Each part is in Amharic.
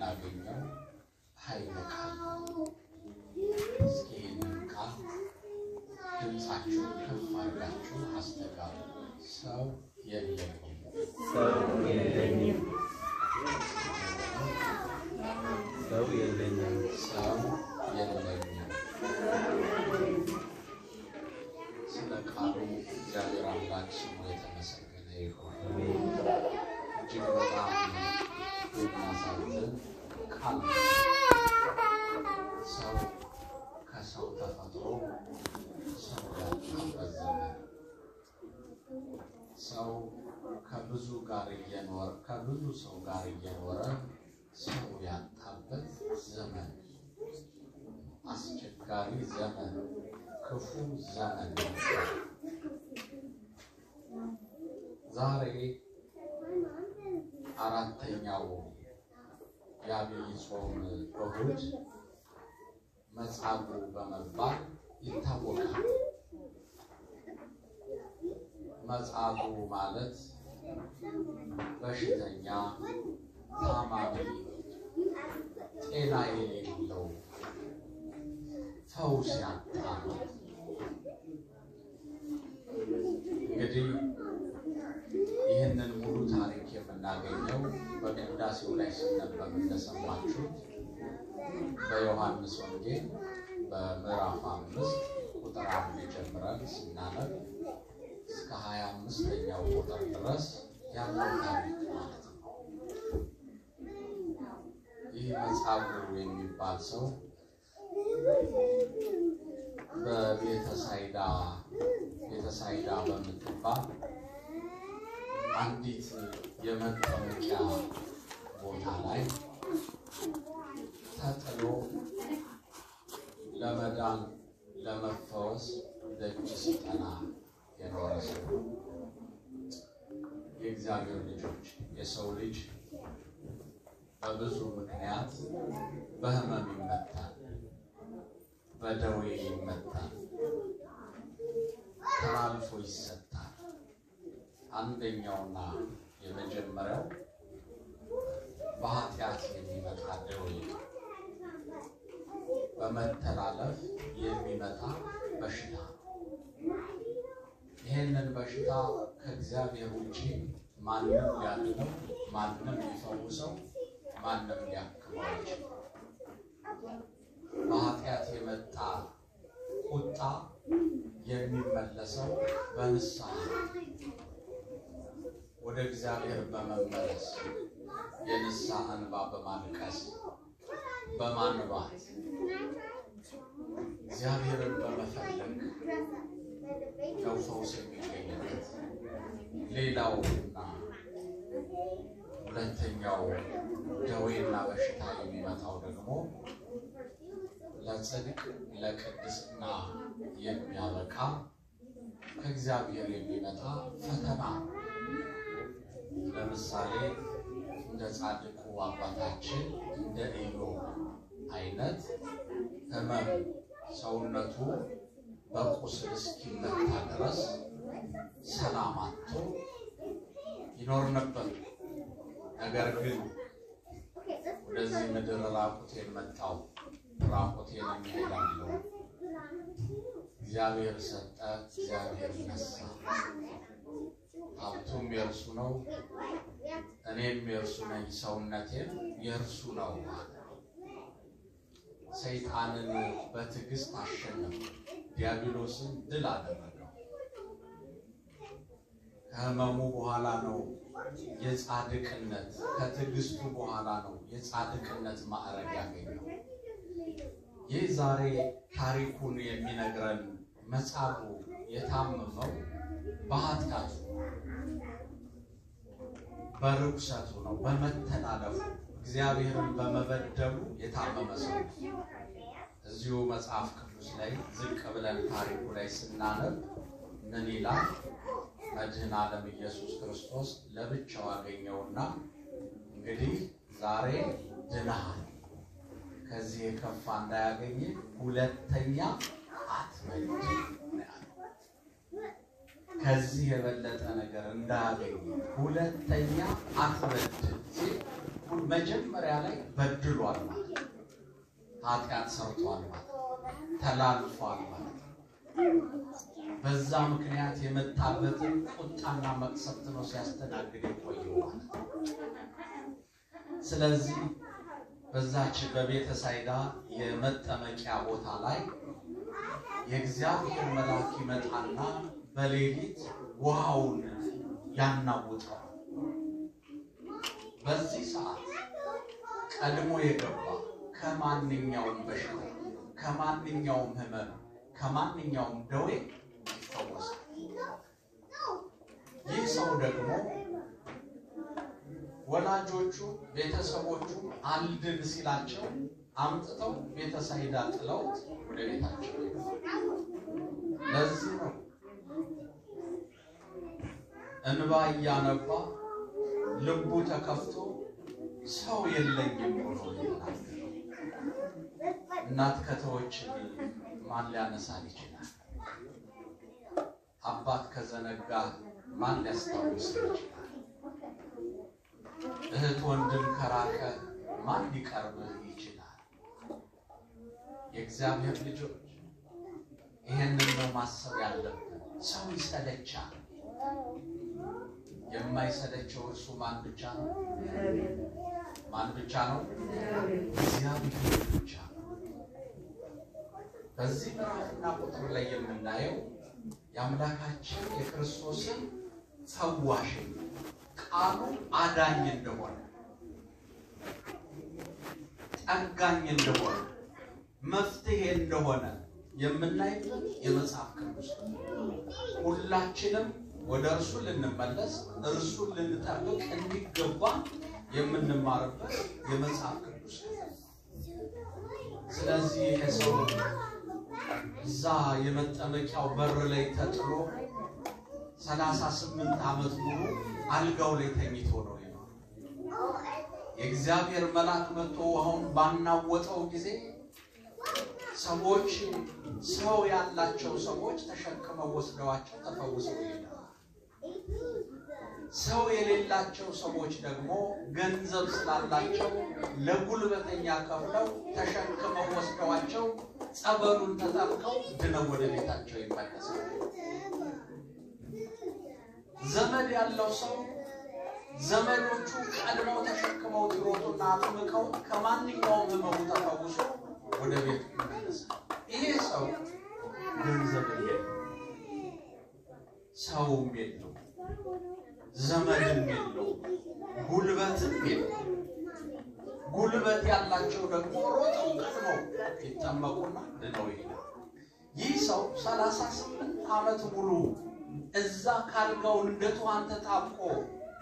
የምናገኘው ኃይለ ቃል እስኪ ቃል ድምፃችሁን ከፍ አድርጋችሁ አስተጋቡ። ሰው የለኝም ሰው የለኝም ሰው የለኝም ሰው የለኝም። ስለ ቃሉ እግዚአብሔር አምላክ ስሙ የተመሰገነ ይሁን። እጅግ በጣም የሚያሳዝን ቃል ሰው ከሰው ተፈጥሮ ሰው ያጣበት ዘመን፣ ሰው ከብዙ ሰው ጋር እየኖረ ሰው ያጣበት ዘመን፣ አስቸጋሪ ዘመን፣ ክፉ ዘመን። ዛሬ አራተኛው የአብይ ጾም እሁድ መጻጉዕ በመባል ይታወቃል። መጻጉዕ ማለት በሽተኛ፣ ታማሚ፣ ጤና የሌለው፣ ፈውስ ያጣ። እንግዲህ ይህንን ሙሉ ታሪክ የምናገኘው በቅዳሴው ላይ ሲነበብ እንደሰማችሁት በዮሐንስ ወንጌል በምዕራፍ 5 ቁጥር 1 ጀምረን ስናነብ እስከ 25ኛው ቁጥር ድረስ ያለው ታሪክ ማለት ነው። ይህ መጻጉዕ የሚባል ሰው በቤተሳይዳ በምትባል አንዲት የመጠመቂያ ቦታ ላይ ተጥሎ ለመዳን ለመፈወስ ደጅ ሲጠና የኖረ ሰው። የእግዚአብሔር ልጆች፣ የሰው ልጅ በብዙ ምክንያት በህመም ይመታል፣ በደዌ ይመታል፣ ተላልፎ ይሰጣል። አንደኛውና የመጀመሪያው በኃጢአት የሚመጣ ደዌ፣ በመተላለፍ የሚመጣ በሽታ። ይህንን በሽታ ከእግዚአብሔር ውጪ ማንም ሊያድነው፣ ማንም ሊፈውሰው፣ ማንም ሊያክመው አይችልም። በኃጢአት የመጣ ቁጣ የሚመለሰው በንስሐ ወደ እግዚአብሔር በመመለስ የንስሐ እንባ በማልቀስ በማንባት እግዚአብሔርን በመፈለግ ነው ፈውስ የሚገኝበት። ሌላውና ሁለተኛው ደዌና በሽታ የሚመጣው ደግሞ ለጽድቅ ለቅድስና የሚያበቃ ከእግዚአብሔር የሚመጣ ፈተና። ለምሳሌ እንደ ጻድቁ አባታችን እንደ ኢዮብ አይነት ህመም ሰውነቱ በቁስል እስኪመታ ድረስ ሰላም አጥቶ ይኖር ነበር። ነገር ግን ወደዚህ ምድር ራቁቴን መጣሁ፣ ራቁቴን እሄዳለሁ። እግዚአብሔር ሰጠ፣ እግዚአብሔር ነሳ። ሀብቱም የእርሱ ነው፣ እኔም የእርሱ ነኝ፣ ሰውነቴም የእርሱ ነው። ሰይጣንን በትዕግስት አሸነፈ፣ ዲያብሎስን ድል አደረገው። ከህመሙ በኋላ ነው የጻድቅነት፣ ከትዕግስቱ በኋላ ነው የጻድቅነት ማዕረግ ያገኘው። ይህ ዛሬ ታሪኩን የሚነግረን መጻጉዕ የታመመው በኃጢአቱ በርኩሰቱ ነው፣ በመተላለፉ እግዚአብሔርን በመበደሉ የታመመ ሰው። እዚሁ መጽሐፍ ቅዱስ ላይ ዝቅ ብለን ታሪኩ ላይ ስናነብ ምን ይላል? መድኃኔ ዓለም ኢየሱስ ክርስቶስ ለብቻው አገኘውና እንግዲህ ዛሬ ድነሃል፣ ከዚህ የከፋ እንዳያገኝ ሁለተኛ አትበድል፣ ከዚህ የበለጠ ነገር እንዳያገኝ ሁለተኛ አትበድል። አምላኩን መጀመሪያ ላይ በድሏል ማለት ኃጢአት ሰርቷል ማለት ተላልፏል ማለት በዛ ምክንያት የመጣበትን ቁጣና መቅሰፍት ነው ሲያስተናግድ የቆየው ማለት ስለዚህ በዛች በቤተ ሳይዳ የመጠመቂያ ቦታ ላይ የእግዚአብሔር መልአክ ይመጣና በሌሊት ውሃውን ያናውጣል በዚህ ሰዓት ቀድሞ የገባ ከማንኛውም በሽታ ከማንኛውም ህመም ከማንኛውም ደዌ ይፈወሳል ይህ ሰው ደግሞ ወላጆቹ ቤተሰቦቹ አልድን ሲላቸው አምጥተው ቤተ ሳይዳ ጥለውት ወደ ቤታቸው ለዚህ ነው እንባ ያነባ ልቡ ተከፍቶ ሰው የለኝም ብሎ ይላል እናት ከተወች ማን ሊያነሳን ይችላል አባት ከዘነጋ ማን ሊያስታውስ ይችላል እህት ወንድም ከራቀ ማን ሊቀርብህ ይችላል የእግዚአብሔር ልጆች ይሄንን ነው ማሰብ ያለብን ሰው ይሰለቻል የማይሰለቸው እርሱ ማን ብቻ ነው እግዚአብሔር ብቻ በዚህ ምዕራፍና ቁጥር ላይ የምናየው የአምላካችን የክርስቶስን ፈዋሽ ቃሉ አዳኝ እንደሆነ ጠጋኝ እንደሆነ መፍትሄ እንደሆነ የምናይበት የመጽሐፍ ቅዱስ ሁላችንም ወደ እርሱ ልንመለስ እርሱን ልንጠብቅ እንዲገባ የምንማርበት የመጽሐፍ ቅዱስ ስለዚህ የሰው ዛ የመጠመቂያው በር ላይ ተጥሎ 38 ዓመት ሙሉ አልጋው ላይ ተኝቶ ነው የኖረው የእግዚአብሔር መልአክ መጥቶ አሁን ባናወጠው ጊዜ ሰዎች ሰው ያላቸው ሰዎች ተሸክመው ወስደዋቸው ተፈውሰው ይላል ሰው የሌላቸው ሰዎች ደግሞ ገንዘብ ስላላቸው ለጉልበተኛ ከፍለው ተሸክመው ወስደዋቸው ጸበሉን ተጠምቀው ድነው ወደ ቤታቸው ይመለሳሉ ዘመድ ያለው ሰው ዘመዶቹ ቀድመው ተሸክመው ይሮጡና አጥምቀው ከማንኛውም ህመሙ ተፈውሶ ወደ ቤቱ ይመለሳል ይሄ ሰው ገንዘብ የለው ሰውም የለው ዘመድም የለው ጉልበትም የለው ጉልበት ያላቸው ደግሞ ሮጠው ቀድመው ይጠመቁና ድነው ይሄዳል ይህ ሰው 38 ዓመት ሙሉ እዛ ካልጋው እንደቷን ተጣብቆ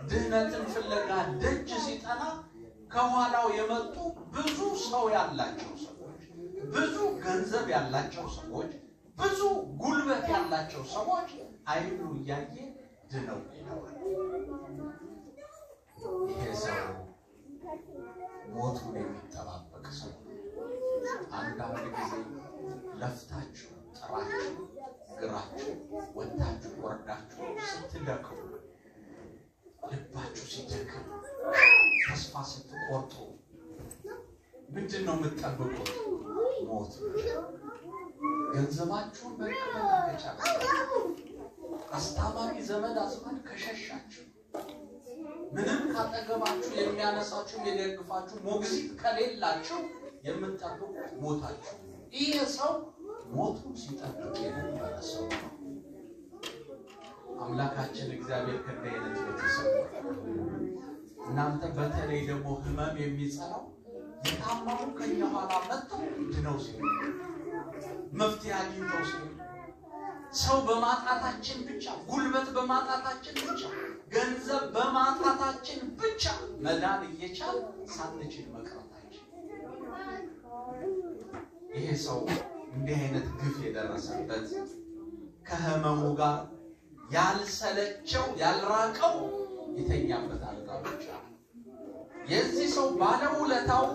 ድህነትን ፍለጋ ደጅ ሲጠና ከኋላው የመጡ ብዙ ሰው ያላቸው ሰዎች ብዙ ገንዘብ ያላቸው ሰዎች ብዙ ጉልበት ያላቸው ሰዎች አይኑ ያየ ድነው ይላል ይሄ ሰው ሞቱን የሚጠባበቅ ሰው አንዳንድ ጊዜ ለፍታችሁ ጥራችሁ ግራችሁ ወጣችሁ ወርዳችሁ ስትደክሙ ልባችሁ ሲደክም ተስፋ ስትቆርጡ ምንድነው የምትጠብቁት ሞት ገንዘባችሁን በከበላቻ አስታማሚ ዘመድ አዝማድ ከሸሻችሁ ምንም ካጠገባችሁ የሚያነሳችሁ የሚደግፋችሁ ሞግዚት ከሌላችሁ የምትጠብቁት ሞታችሁ ይሄ ሰው ሞቱን ሲጠብቅ የነበረ ሰው አምላካችን እግዚአብሔር ከደይነት በተሰወረ እናንተ በተለይ ደግሞ ህመም የሚጸናው የታመሙ ከኛ ኋላ መጥተው ድነው ሲሉ መፍትሄ አግኝተው ሲሉ ሰው በማጣታችን ብቻ ጉልበት በማጣታችን ብቻ ገንዘብ በማጣታችን ብቻ መዳን እየቻል ሳንችል መቅረታችን ይሄ ሰው እንዲህ አይነት ግፍ የደረሰበት ከህመሙ ጋር ያልሰለቸው ያልራቀው የተኛበት አልጋ ብቻ የዚህ ሰው ባለውለታው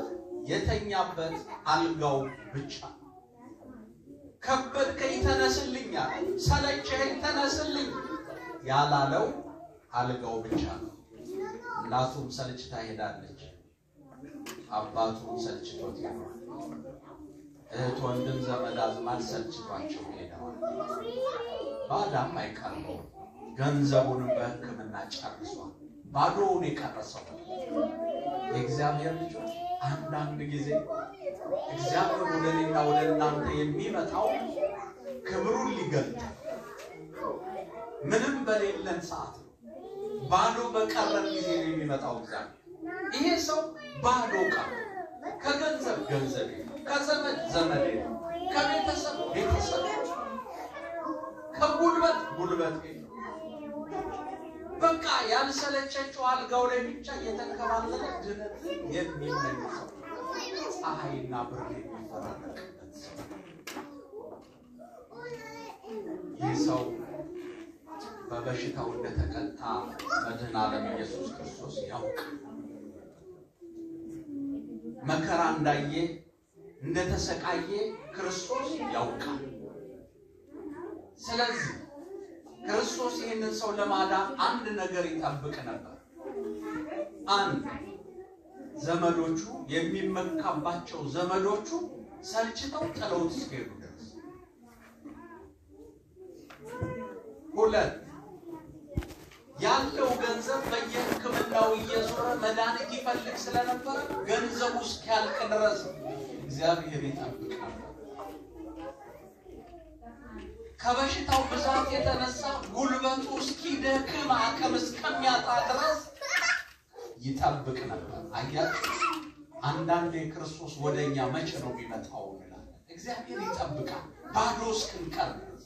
የተኛበት አልጋው ብቻ ከበድከኝ ተነስልኝ ሰለቸኝ ተነስልኝ ያላለው አልጋው ብቻ ነው እናቱም ሰልችታ ሄዳለች አባቱን ሰልችቶት ይኖራል። እህት ወንድም ዘመድ አዝማድ ሰልችቷቸው ሄደዋል። ባዳም አይቀርበው ገንዘቡንም በሕክምና ጨርሷል። ባዶውን የቀረሰው የእግዚአብሔር ልጆች አንዳንድ ጊዜ እግዚአብሔር ወደ እኔና ወደ እናንተ የሚመጣው ክብሩን ሊገልጥ ምንም በሌለን ሰዓት ነው። ባዶ በቀረን ጊዜ ነው የሚመጣው እግዚአብሔር። ይሄ ሰው ባዶ ቀረ። ከገንዘብ ገንዘብ፣ ከዘመድ ዘመድ፣ ከቤተሰብ ቤተሰብ፣ ከጉልበት ጉልበት፣ በቃ ያልሰለቸችው አልጋው ላይ ብቻ እየተንከባለለ ድነት የሚመኝ ሰው፣ ፀሐይና ብርድ የሚፈራረቅበት ሰው። ይህ ሰው በበሽታው እንደተቀጣ መድኃኔ ዓለም ኢየሱስ ክርስቶስ ያውቃል። መከራ እንዳየ እንደተሰቃየ ክርስቶስ ያውቃል። ስለዚህ ክርስቶስ ይህንን ሰው ለማዳን አንድ ነገር ይጠብቅ ነበር። አንድ ዘመዶቹ የሚመካባቸው ዘመዶቹ ሰልችተው ጥለውት እስኪሄዱ ድረስ። ሁለት ያለው ገንዘብ በየሕክምናው እየዞረ መድኃኒት ይፈልግ ስለነበረ ገንዘቡ እስኪያልቅ ድረስ እግዚአብሔር ይጠብቅ ነበር። ከበሽታው ብዛት የተነሳ ጉልበቱ እስኪደክም አቅም እስከሚያጣ ድረስ ይጠብቅ ነበር። አያችሁ፣ አንዳንዴ ክርስቶስ ወደኛ መቼ ነው የሚመጣው እንላለን። እግዚአብሔር ይጠብቃል ባዶ እስክንቀር ድረስ፣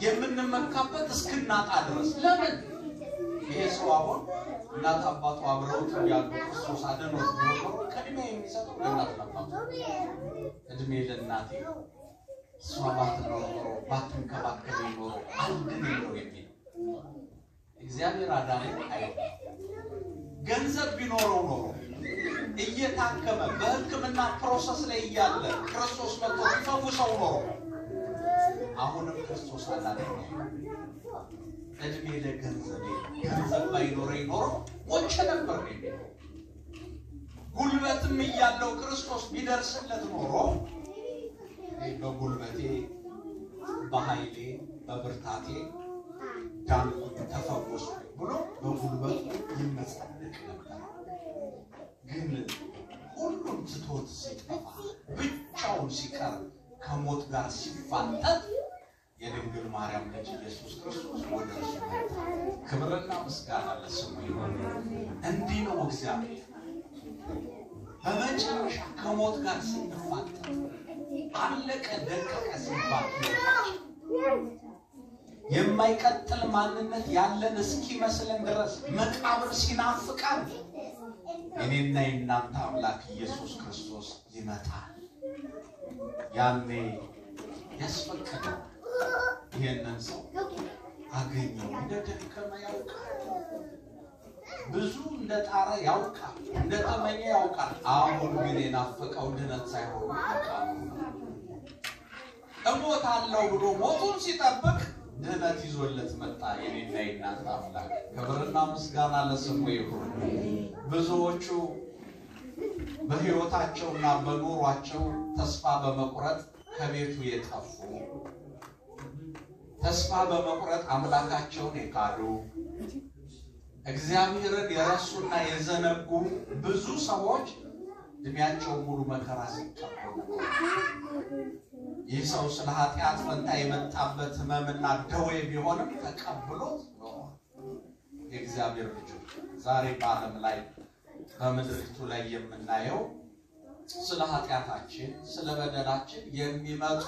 የምንመካበት እስክናጣ ድረስ። ለምን? ይሄ ሰው አሁን እናት አባቱ አብረውት ያሉ ክርስቶስ አድኖት ቢሆን ቅድሚያ የሚሰጠው ለእናት አባቱ። እድሜ ለእናቴ እሷ ባትኖር ኖሮ ባትንከባከበኝ ኖሮ አልድንም ነው የሚለው። እግዚአብሔር አዳነኝ አይደለም። ገንዘብ ቢኖረው ኖሮ እየታከመ በሕክምና ፕሮሰስ ላይ እያለ ክርስቶስ መጥቶ ቢፈውሰው ኖሮ አሁንም ክርስቶስ አዳነኝ። እድሜ ለገንዘብ፣ ገንዘብ ባይኖረኝ ኖሮ ሞቼ ነበር የሚለው። ጉልበትም እያለው ክርስቶስ ቢደርስለት ኖሮ በጉልበቴ በኃይሌ በብርታቴ ዳንኩ ተፈወስኩ ብሎ በጉልበቱ ይመጻደቅ ነበር። ግን ሁሉም ትቶት ሲጠፋ ብቻውን ሲቀር ከሞት ጋር ሲፋጠጥ የድንግል ማርያም ልጅ ኢየሱስ ክርስቶስ ወደ እርሱ መጣ። ክብርና ምስጋና ለስሙ ይሁን። እንዲህ ነው እግዚአብሔር በመጨረሻ ከሞት ጋር ስንፋጠጥ አለቀ ደቀቀ ሲባል የማይቀጥል ማንነት ያለን እስኪመስለን ድረስ መቃብር ሲናፍቀን እኔና የእናንተ አምላክ ኢየሱስ ክርስቶስ ይመጣል። ያኔ ያስፈቀደው ይሄንን ሰው አገኘው። እንደደከመ ያውቃል፣ ብዙ እንደጣረ ያውቃል፣ እንደተመኘ ያውቃል። አሁን ግን የናፈቀው ድነት ሳይሆን መቃብሩ ነው። እሞታለሁ ብሎ ሞቱን ሲጠብቅ ድነት ይዞለት መጣ። የኔና የእናንተ አምላክ ክብርና ምስጋና ለስሙ ይሁን። ብዙዎቹ በሕይወታቸውና በኑሯቸው ተስፋ በመቁረጥ ከቤቱ የጠፉ፣ ተስፋ በመቁረጥ አምላካቸውን የካዱ፣ እግዚአብሔርን የረሱና የዘነጉ ብዙ ሰዎች እድሜያቸው ሙሉ መከራ ሲቀበሉ፣ ይህ ሰው ስለ ኃጢአት ፈንታ የመጣበት ሕመምና ደዌ ቢሆንም ተቀብሎት ኖሯል። የእግዚአብሔር ልጆች ዛሬ በዓለም ላይ በምድሪቱ ላይ የምናየው ስለ ኃጢአታችን ስለ በደላችን የሚመጡ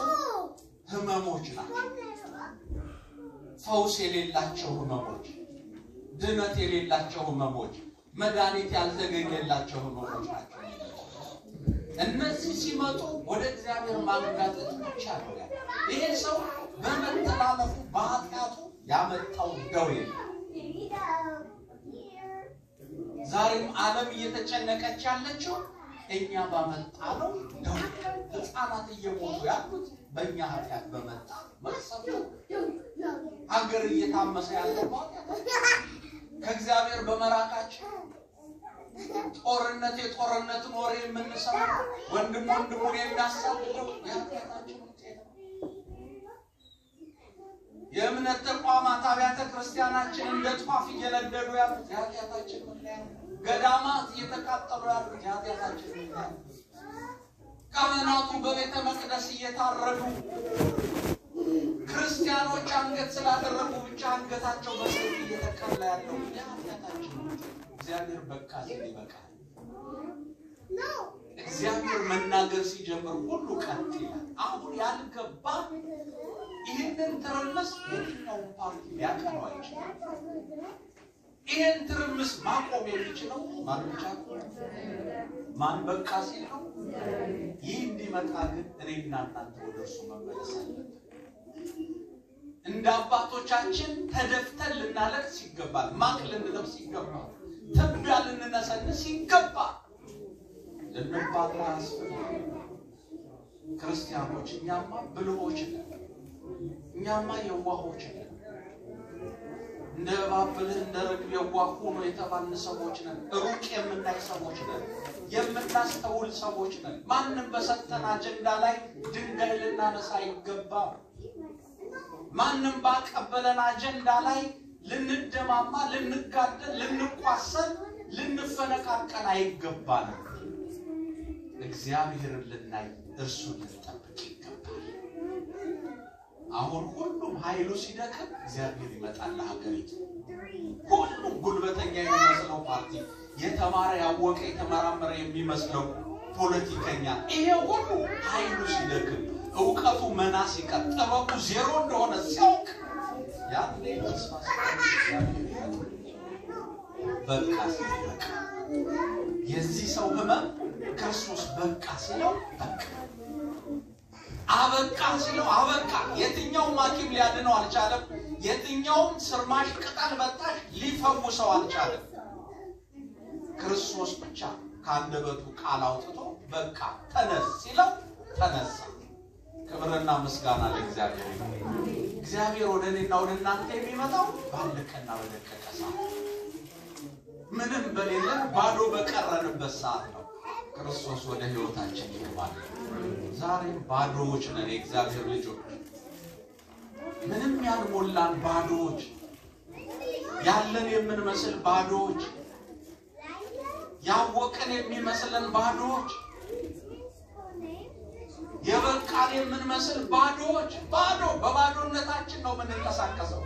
ሕመሞች ናቸው። ፈውስ የሌላቸው ሕመሞች፣ ድነት የሌላቸው ሕመሞች፣ መድኃኒት ያልተገኘላቸው ሕመሞች ናቸው። እነዚህ ሲመጡ ወደ እግዚአብሔር ማንጋጠጥ ብቻ ነው። ይሄ ሰው በመተላለፉ በኃጢአቱ ያመጣው ደዌ ነው። ዛሬም ዓለም እየተጨነቀች ያለችው እኛ ባመጣነው ደዌ። ሕፃናት እየሞቱ ያሉት በእኛ ኃጢአት በመጣ መቅሰፍት፣ ሀገር እየታመሰ ያለው ከእግዚአብሔር በመራቃችን፣ ጦርነት የጦርነት ወሬ የምንሰማ ወንድሙን የሚያሳድደው ያጣታችን ውጤት ነው። የእምነት ተቋማት አብያተ ክርስቲያናችን እንደ ጧፍ እየነደዱ ያሉት ያጣታችን ምክንያት፣ ገዳማት እየተቃጠሉ ያሉት ያጣታችን ምክንያት፣ ካህናቱ በቤተ መቅደስ እየታረዱ ክርስቲያኖች አንገት ስላደረጉ ብቻ አንገታቸው በሰይፍ እየተቀላ ያለው ያጣታችን እግዚአብሔር በቃ ሲል ይበቃል። እግዚአብሔር መናገር ሲጀምር ሁሉ ቀጥ ይላል። አሁን ያልገባ ይህንን ትርምስ የትኛው ፓርቲ ሊያቀነው አይችልም። ይህን ትርምስ ማቆም የሚችለው ማን ብቻ ነው? ማን በቃ ሲል ነው። ይህ እንዲመጣ ግን እኔና እናንተ ወደ እርሱ መመለስ አለብን። እንደ አባቶቻችን ተደፍተን ልናለቅስ ይገባል። ማቅ ልንለብስ ይገባል። ትቢያ ልንነሰንስ ይገባል። ልንባላ ያስፈልጋል። ክርስቲያኖች እኛማ ብልሆች ነን። እኛማ የዋሆች ነን። እንደ ባብልህ እንደ ርግብ የዋህ ሆኖ የተባልን ሰዎች ነን። ሩቅ የምናይ ሰዎች ነን። የምናስተውል ሰዎች ነን። ማንም በሰጠን አጀንዳ ላይ ድንጋይ ልናነሳ አይገባም። ማንም ባቀበለን አጀንዳ ላይ ልንደማማ፣ ልንጋደል፣ ልንቋሰል፣ ልንፈነቃቀል አይገባንም። እግዚአብሔርን ልናይ እርሱን ልንጠብቅ ይገባል። አሁን ሁሉም ኃይሉ ሲደክም እግዚአብሔር ይመጣል ለሀገሪቱ። ሁሉም ጉልበተኛ የሚመስለው ፓርቲ፣ የተማረ ያወቀ የተመራመረ የሚመስለው ፖለቲከኛ፣ ይሄ ሁሉ ኃይሉ ሲደክም እውቀቱ መና ሲቀር ጥበቡ ዜሮ እንደሆነ ሲያውቅ ያኔ ተስፋ እግዚአብሔር በቃ ሲበቃ የዚህ ሰው ህመም ክርስቶስ በቃ ሲለው በቃ አበቃ ሲለው አበቃ። የትኛውም ሐኪም ሊያድነው አልቻለም። የትኛውም ስርማሽ ቅጠል በጣሽ ሊፈውሰው አልቻለም። ክርስቶስ ብቻ ካንደበቱ ቃል አውጥቶ በቃ ተነስ ሲለው ተነሳ። ክብርና ምስጋና ለእግዚአብሔር ይሁን። እግዚአብሔር ወደ እኔና ወደ እናንተ የሚመጣው ባለቀና በደቀቀ ሰዓት፣ ምንም በሌለን ባዶ በቀረንበት ሰዓት ነው። ክርስቶስ ወደ ህይወታችን ይገባል። ዛሬም ባዶዎች ነን የእግዚአብሔር ልጆች። ምንም ያልሞላን ባዶዎች፣ ያለን የምንመስል ባዶዎች፣ ያወቀን የሚመስለን ባዶዎች፣ የበቃን የምንመስል ባዶዎች። ባዶ በባዶነታችን ነው የምንንቀሳቀሰው።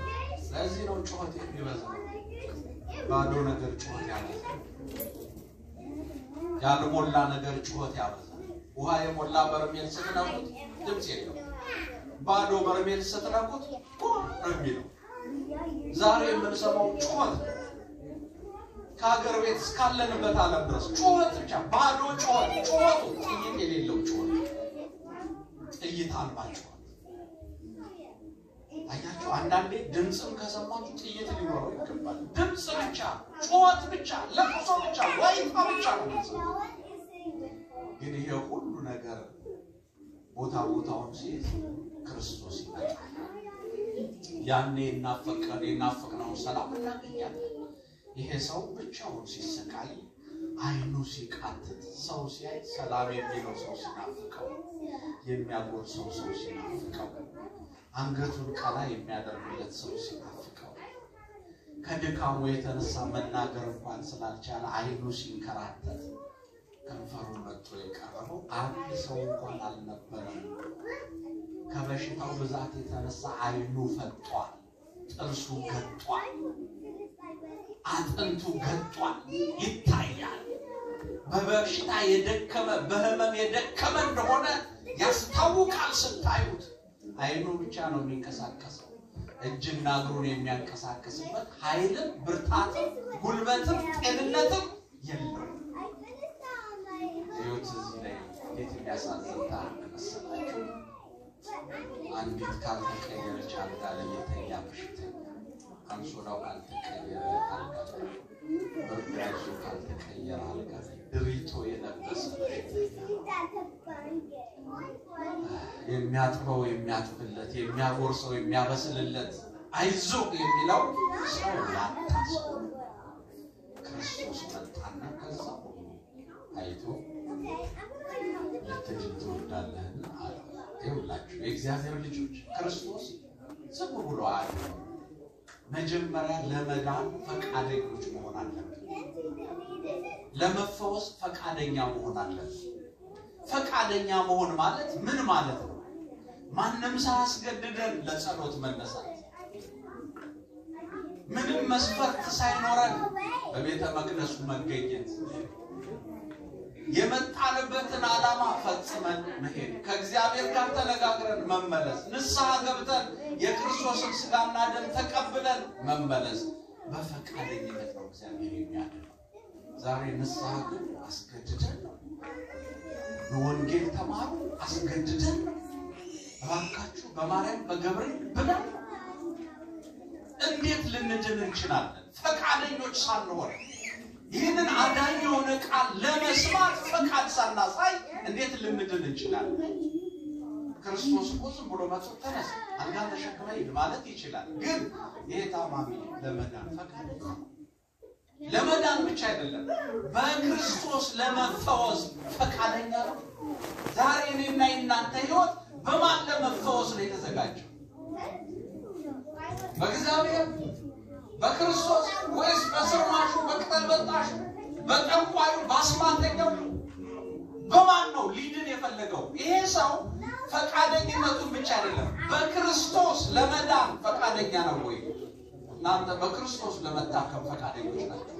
ለዚህ ነው ጩኸት የሚበዛው። ባዶ ነገር ጩኸት ያበዛል። ያልሞላ ነገር ጩኸት ያበዛል። ውሃ የሞላ በርሜል ስትነኩት ድምፅ የለው። ባዶ በርሜል ስትነኩት ነው። ዛሬ የምንሰማው ጩኸት ከሀገር ቤት እስካለንበት ዓለም ድረስ ጩኸት ብቻ፣ ባዶ ጩኸት። ጩኸቱ ጥይት የሌለው ጩኸት፣ ጥይት አልባ ጩኸት። አያችሁ፣ አንዳንዴ ድምፅም ከሰማችሁ ጥይት ሊኖረው ይገባል። ድምፅ ብቻ፣ ጩኸት ብቻ፣ ለቅሶ ብቻ፣ ዋይታ ብቻ ነው። ግን ይሄ ሁሉ ነገር ቦታውን ሲይዝ ክርስቶስ ይመጣል። ያኔ እናፈቅነው ሰላም እናገኛለን። ይሄ ሰው ብቻውን ሲሰቃይ፣ አይኑ ሲቃትት፣ ሰው ሲያይ ሰላም የሚለው ሰው ሲናፍቀው፣ የሚያጎርሰው ሰው ሲናፍቀው፣ አንገቱን ቀላ የሚያደርግለት ሰው ሲናፍቀው፣ ከድካሙ የተነሳ መናገር እንኳን ስላልቻለ አይኑ ሲንከራተት ከንፈሩ መጥቶ የቀረበው አንድ ሰው እንኳን አልነበረም። ከበሽታው ብዛት የተነሳ አይኑ ፈጧል፣ ጥርሱ ገጧል፣ አጥንቱ ገጧል፣ ይታያል። በበሽታ የደከመ በህመም የደከመ እንደሆነ ያስታውቃል። ስታዩት አይኑ ብቻ ነው የሚንቀሳቀሰው። እጅና እግሩን የሚያንቀሳቅስበት ኃይልም ብርታትም ጉልበትም ጤንነትም የለውም። ህይወት እዚህ ላይ እንዴት የሚያሳዝን ታሪክ መሰላችሁ? አንዲት ካልተቀየረች አልጋ ላይ የተኛ በሽተኛ፣ አንሶላው ካልተቀየረ አልጋ ላይ፣ ብርድ ልብሱ ካልተቀየረ አልጋ ላይ፣ ድሪቶ የለበሰ የሚያጥበው የሚያጥብለት፣ የሚያጎርሰው የሚያበስልለት፣ አይዞህ የሚለው ሰው ያጣ ሰው ክርስቶስ መጣና ከዛ አይቶ ለትጅት ትወዳለህ አለ። ይኸውላችሁ የእግዚአብሔር ልጆች ክርስቶስ ዝም ብሎ አለ መጀመሪያ ለመዳን ፈቃደኞች መሆን አለብን። ለመፈወስ ፈቃደኛ መሆን አለብን። ፈቃደኛ መሆን ማለት ምን ማለት ነው? ማንም ሳያስገድደን ለጸሎት መነሳት፣ ምንም መስፈርት ሳይኖረን በቤተ መቅደሱ መገኘት፣ የመጣንበትን ዓላማ ፈጽመን መሄድ፣ ከእግዚአብሔር ጋር ተነጋግረን መመለስ፣ ንስሐ ገብተን የክርስቶስን ሥጋና ደም ተቀብለን መመለስ በፈቃደኝነት ነው እግዚአብሔር የሚያደርገው። ዛሬ ንስሐ ግን አስገድደን ነው። በወንጌል ተማሩ አስገድደን ነው። እባካችሁ በማርያም በገብርኤል ብለን እንዴት ልንድን እንችላለን? ፈቃደኞች ሳንሆን ይህንን አዳኝ የሆነ ቃል ለመስማት ፈቃድ ሳናሳይ እንዴት ልንድን እንችላለን? ክርስቶስ እኮ ዝም ብሎ መጥቶ ተነስ አልጋ ተሸክመ ሂድ ማለት ይችላል። ግን ይሄ ታማሚ ለመዳን ፈቃደኛ ነው። ለመዳን ብቻ አይደለም በክርስቶስ ለመፈወስ ፈቃደኛ ነው። ዛሬ እኔና እናንተ ሕይወት በማን ለመፈወስ ነው የተዘጋጀው? በእግዚአብሔር በክርስቶስ ወይስ በስርማሹ በቅጠል በጣሹ በጠንቋዩ በአስማተኛው? በማን ነው ሊድን የፈለገው? ይሄ ሰው ፈቃደኝነቱን ብቻ አይደለም በክርስቶስ ለመዳን ፈቃደኛ ነው ወይ? እናንተ በክርስቶስ ለመታከም ፈቃደኞች ናቸው?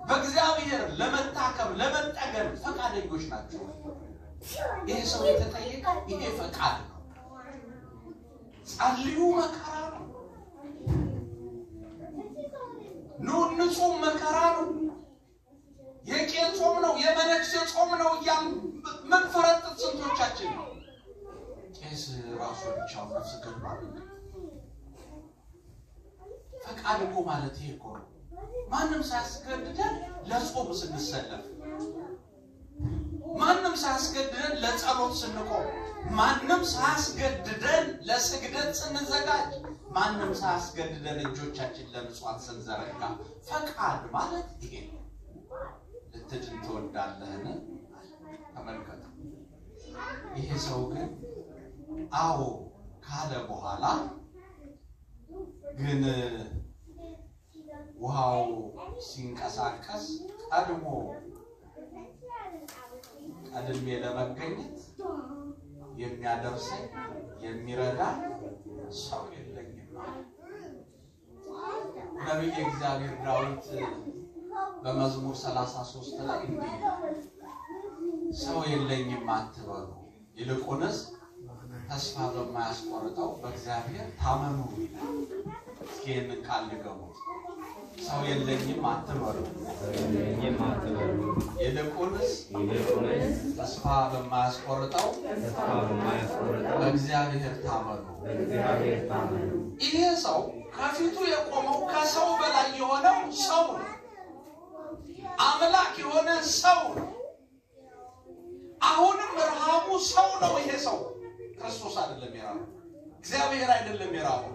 በእግዚአብሔር ለመታከም ለመጠገን ፈቃደኞች ናቸው? ይሄ ሰው የተጠየቀው ይሄ ፈቃድ ነው። ጸልዩ መከራ ነው። ንጹም መከራ ነው። የቄስ ጾም ነው፣ የመነኩሴ ጾም ነው። ምን ፈረጥጥ ስንቶቻችን ነው? ቄስ ራሱ ብቻው ነፍስ ገድሏል። ፈቃድ እኮ ማለት ይሄ እኮ ነው። ማንም ሳያስገድደን ለጾም ስንሰለፍ፣ ማንም ሳያስገድደን ለጸሎት ስንቆም፣ ማንም ሳያስገድደን ለስግደት ስንዘጋጅ፣ ማንም ሳያስገድደን እጆቻችን ለምጽዋት ስንዘረጋ ፈቃድ ማለት ይሄ ነው። ልትድን ትወዳለህን? ተመልከቱ። ይሄ ሰው ግን አዎ ካለ በኋላ ግን ውሃው ሲንቀሳቀስ ቀድሜ ለመገኘት የሚያደርሰኝ የሚረዳ ሰው የለኝም። ነቢየ እግዚአብሔር ዳዊት በመዝሙር 33 ላይ እንዲህ ሰው የለኝም አትበሉ፣ ይልቁንስ ተስፋ በማያስቆርጠው በእግዚአብሔር ታመኑ ይላል። እስኪ ይህንን ቃል ንገሩት። ሰው የለኝም አትበሉ፣ ይልቁንስ ተስፋ በማያስቆርጠው በእግዚአብሔር ታመኑ። ይሄ ሰው ከፊቱ የቆመው ከሰው በላይ የሆነው ሰው ነው። አምላክ የሆነ ሰው ነው። አሁንም ረሃቡ ሰው ነው። ይሄ ሰው ክርስቶስ አይደለም የራበው፣ እግዚአብሔር አይደለም የራበው።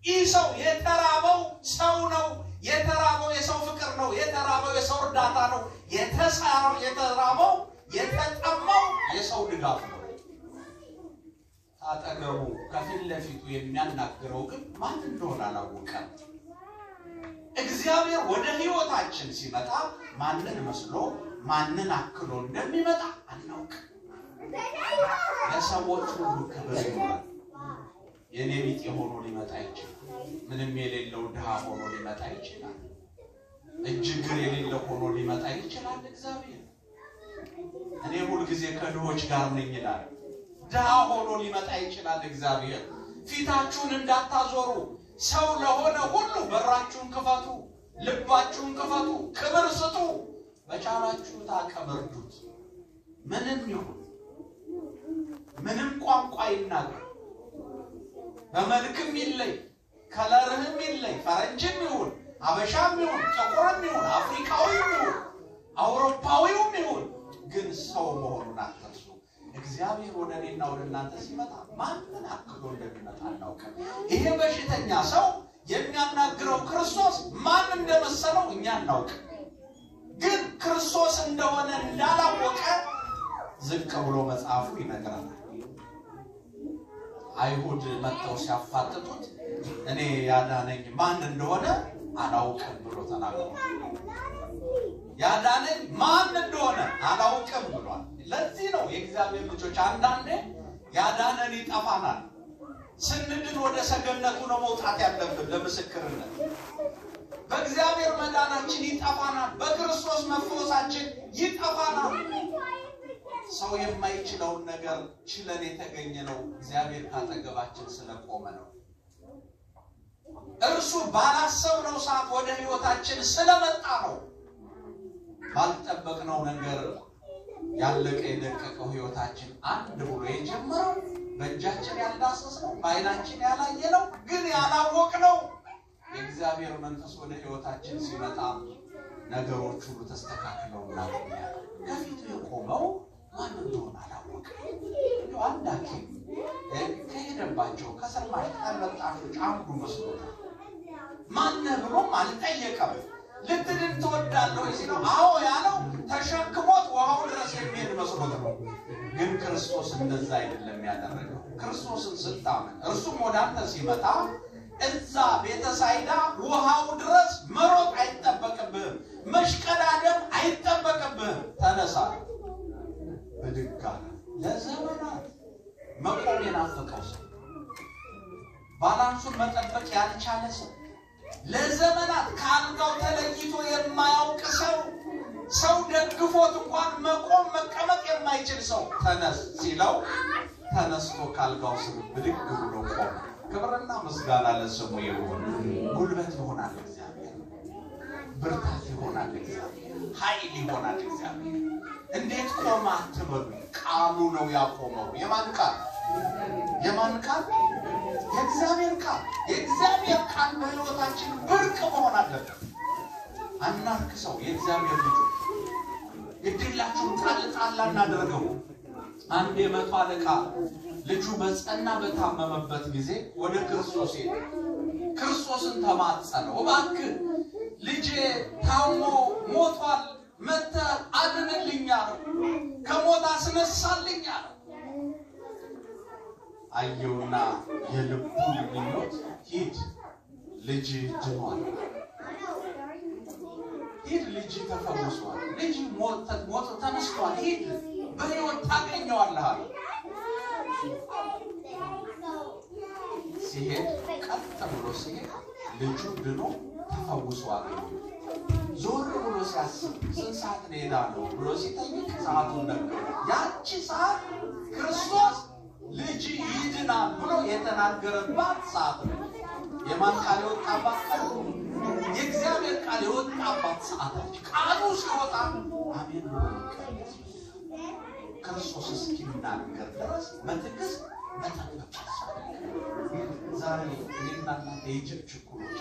ይህ ሰው የተራበው ሰው ነው። የተራበው የሰው ፍቅር ነው። የተራበው የሰው እርዳታ ነው። የተራበው የተጠማው የሰው ድጋፍ ነው። አጠገቡ ከፊት ለፊቱ የሚያናግረው ግን ማን እንደሆነ አላወቀም። እግዚአብሔር ወደ ሕይወታችን ሲመጣ ማንን መስሎ ማንን አክሎ እንደሚመጣ አናውቅም። ለሰዎች ሁሉ ክብር ይኖራል። የኔ ቢጤ ሆኖ ሊመጣ ይችላል። ምንም የሌለው ድሃ ሆኖ ሊመጣ ይችላል። እጅግር የሌለው ሆኖ ሊመጣ ይችላል። እግዚአብሔር እኔ ሁሉ ጊዜ ከድሆች ጋር ነኝ ይላል። ድሃ ሆኖ ሊመጣ ይችላል። እግዚአብሔር ፊታችሁን እንዳታዞሩ ሰው ለሆነ ሁሉ በራችሁን ክፈቱ፣ ልባችሁን ክፈቱ፣ ክብር ስጡ፣ በቻላችሁት አቅም እርዱት። ምንም ይሁን ምንም ቋንቋ ይናገር፣ በመልክም ይለይ፣ ከለርህም ይለይ፣ ፈረንጅም ይሁን አበሻም ይሁን ጥቁርም ይሁን አፍሪካዊም ይሁን አውሮፓዊም ይሁን ግን ሰው መሆኑን አትርሱ። እግዚአብሔር ወደ እኔና ወደ እናንተ ሲመጣ ማንን አክሎ እንደሚመጣ አናውቅም። ይሄ በሽተኛ ሰው የሚያናግረው ክርስቶስ ማን እንደመሰለ እንደመሰለው እኛ እናውቅ ግን ክርስቶስ እንደሆነ እንዳላወቀ ዝቅ ብሎ መጽሐፉ ይነግራናል አይሁድ መጥተው ሲያፋጥጡት እኔ ያዳነኝ ማን እንደሆነ አላውቅም ብሎ ተናግሯል ያዳነኝ ማን እንደሆነ አላውቅም ብሏል ለዚህ ነው የእግዚአብሔር ልጆች አንዳንዴ ያዳነን ይጠፋናል ስንድን ወደ ሰገነቱ ነው መውጣት ያለብን ለምስክርነት በእግዚአብሔር መዳናችን ይጠፋናል በክርስቶስ መፈወሳችን ይጠፋናል ሰው የማይችለውን ነገር ችለን የተገኘነው እግዚአብሔር ካጠገባችን ስለቆመ ነው እርሱ ባላሰብነው ሰዓት ወደ ህይወታችን ስለመጣ ነው ባልጠበቅነው ነገር ያለቀ የደቀቀው ህይወታችን አንድ ብሎ የጀመረው በእጃችን ያልዳሰስነው በአይናችን ያላየነው ግን ያላወቅነው የእግዚአብሔር መንፈስ ወደ ህይወታችን ሲመጣ ነገሮች ሁሉ ተስተካክለው እናገኛለን ከፊቱ የቆመው ማን እንደሆነ አላወቅም አንዳንዴ ከሄደባቸው ከሰማሽ ተመጣጣች አንዱ መስሎታል ማን ብሎም አልጠየቀም ልትድን ትወዳለህ ሲለው አዎ ያለው ተሸክሞት ውሃው ድረስ የሚሄድ መስሎት ነው ግን ክርስቶስ እንደዛ አይደለም ያደረገው ክርስቶስን ስታመን እርሱም ወደ አንተ ሲመጣ እዛ ቤተሳይዳ ውሃው ድረስ መሮጥ አይተበቀብህም መሽቀዳደም አይተበቀብህም ተነሳ በድጋ ለዘመናት መቆም የናፈቀው ሰው ባላንሱን መጠበቅ ያልቻለ ሰው ለዘመናት ካልጋው ተለይቶ የማያውቅ ሰው ደግፎት እንኳን መቆም መቀመጥ የማይችል ሰው ተነስ ሲለው ተነስቶ ካልጋው ስር ብድግ ብሎ ቆመ ክብርና ምስጋና ለስሙ ይሁን ጉልበት ይሆናል እግዚአብሔር ብርታት ይሆናል እግዚአብሔር ኃይል ይሆናል እግዚአብሔር እንዴት ቆማ አትበሉ ቃሉ ነው ያቆመው የማን ቃል የእግዚአብሔር ቃል በሕይወታችን ብርቅ መሆን አለበት አናርክ ሰው የእግዚአብሔር ልጅ ግድላችሁ ጣልጣላ እናደርገው አንድ የመቶ አለቃ ልጁ በጸና በታመመበት ጊዜ ወደ ክርስቶስ ሄደ ክርስቶስን ተማጸነው እባክህ ልጄ ታሞ ሞቷል መተ አድንልኝ አለው ከሞት አስነሳልኝ አለው አየውና የልቡን ምኞት ሂድ ልጅ ድኗል ሂድ ልጅ ተፈውሷል ልጅ ሞት ተነስቷል ሂድ በሕይወት ታገኘዋለህ አለ ሲሄድ ቀጥ ብሎ ሲሄድ ልጁ ድኖ ተፈውሷል ዞር ብሎ ሲያስብ ስንት ሰዓት ነው የዳነው ብሎ ሲጠይቅ ሰዓቱን ነገረው ያቺ ሰዓት ክርስቶስ ልጅ ይድናል ብሎ የተናገረባት ሰዓት ነው የማን ቃል የወጣባት የእግዚአብሔር ቃል የወጣባት ሰዓት ቃሉ ሲወጣ አሜን ክርስቶስ እስኪናገር ድረስ በትዕግስት መጠበቅ ዛሬ እኔና እናንተ የኢጅፕት ችኩሎች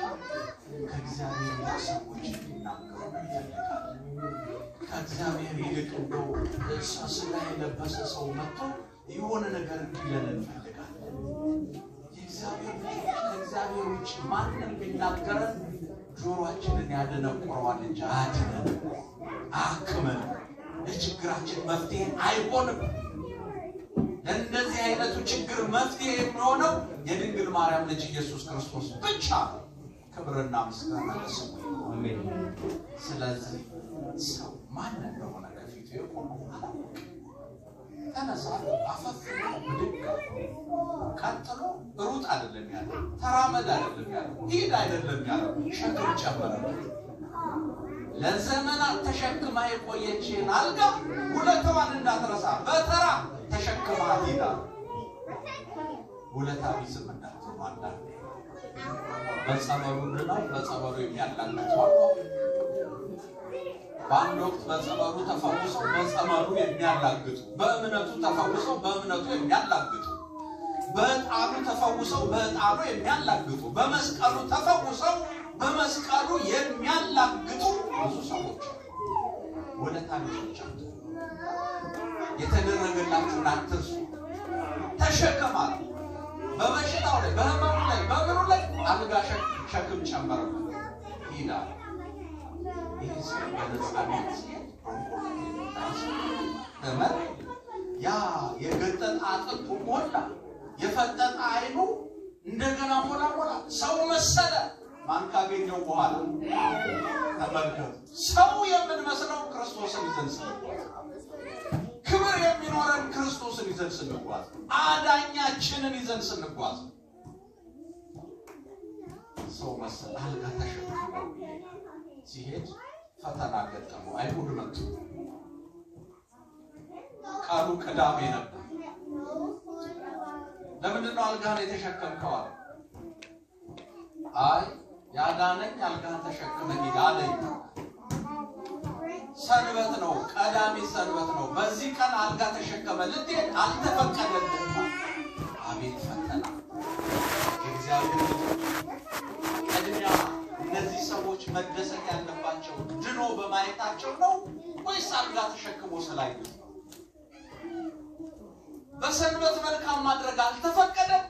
ከእግዚአብሔር ይልቅ ሰዎች እንዲናገሩ እንፈልጋለን ከእግዚአብሔር ይልቅ እንደው ስጋ የለበሰ ሰው መጥቶ የሆነ ነገር እንዲለን እንፈልጋለን የእግዚአብሔር ከእግዚአብሔር ውጭ ማንም ቢናገረን ጆሮአችንን ያደነቁረዋል እንጂ አያድነን አክመን ለችግራችን መፍትሄ አይሆንም እንደዚህ አይነቱ ችግር መፍትሄ የሚሆነው የድንግል ማርያም ልጅ ኢየሱስ ክርስቶስ ብቻ ክብርና ምስጋና ለስሙ አሜን ስለዚህ ሰው ማን እንደሆነ ከፊቱ የቆመው ተነሳ አፈፍ ብድግ ቀጥሎ ሩጥ አይደለም ያለው ተራመድ አይደለም ያለው ሂድ አይደለም ያለው ሸክም ጨመረ ለዘመናት ተሸክማ የቆየችን አልጋ ሁለቷን እንዳትረሳ በተራ ተሸክማ ሂዳ ሁለታ ቢስም እንዳትሆን አንዳንዴ በጸበሉ ድናው በጸበሉ የሚያላግጡ በአንድ ወቅት በጸበሉ ተፈውሰው በጸበሉ የሚያላግጡ በእምነቱ ተፈውሰው በእምነቱ የሚያላግጡ በዕጣኑ ተፈውሰው በዕጣኑ የሚያላግጡ በመስቀሉ ተፈውሰው በመስቀሉ የሚያላግጡ ብዙ ሰዎች ወለታ ቢሶች የተደረገላችሁን አትርሱ ተሸከማሉ በበሽታው ላይ በህመሙ ላይ በምኑ ላይ አልጋ ሸክም ጨመረ ይላል ይሄስ በነፃነት ተመረ ያ የገጠጣ አጥንቱ ሞላ የፈጠጣ አይኑ እንደገና ሞላ ሰው መሰለ ማን ካገኘው በኋላ ተመልከቱ ሰው የምንመስለው ክርስቶስን ይዘን ስንጓዝ ክብር የሚኖረን ክርስቶስን ይዘን ስንጓዝ አዳኛችንን ይዘን ስንጓዝ ሰው መሰለ አልጋ ተሸክሞ ሲሄድ ፈተና ገጠመው አይሁድ መጡ ቃሉ ቅዳሜ ነበር ለምንድን ነው አልጋህን የተሸከምከው አለ አይ ያዳነኝ አልጋህን ተሸክመህ ሂድ አለኝ ሰንበት ነው ቀዳሚ ሰንበት ነው በዚህ ቀን አልጋ ተሸከመ ልትሄድ አልተፈቀደልህም አቤት ፈተና እግዚአብሔር ቅድሚያ እነዚህ ሰዎች መደሰት ያለባቸው ድኖ በማየታቸው ነው ወይስ አልጋ ተሸክሞ ስላዩ በሰንበት መልካም ማድረግ አልተፈቀደም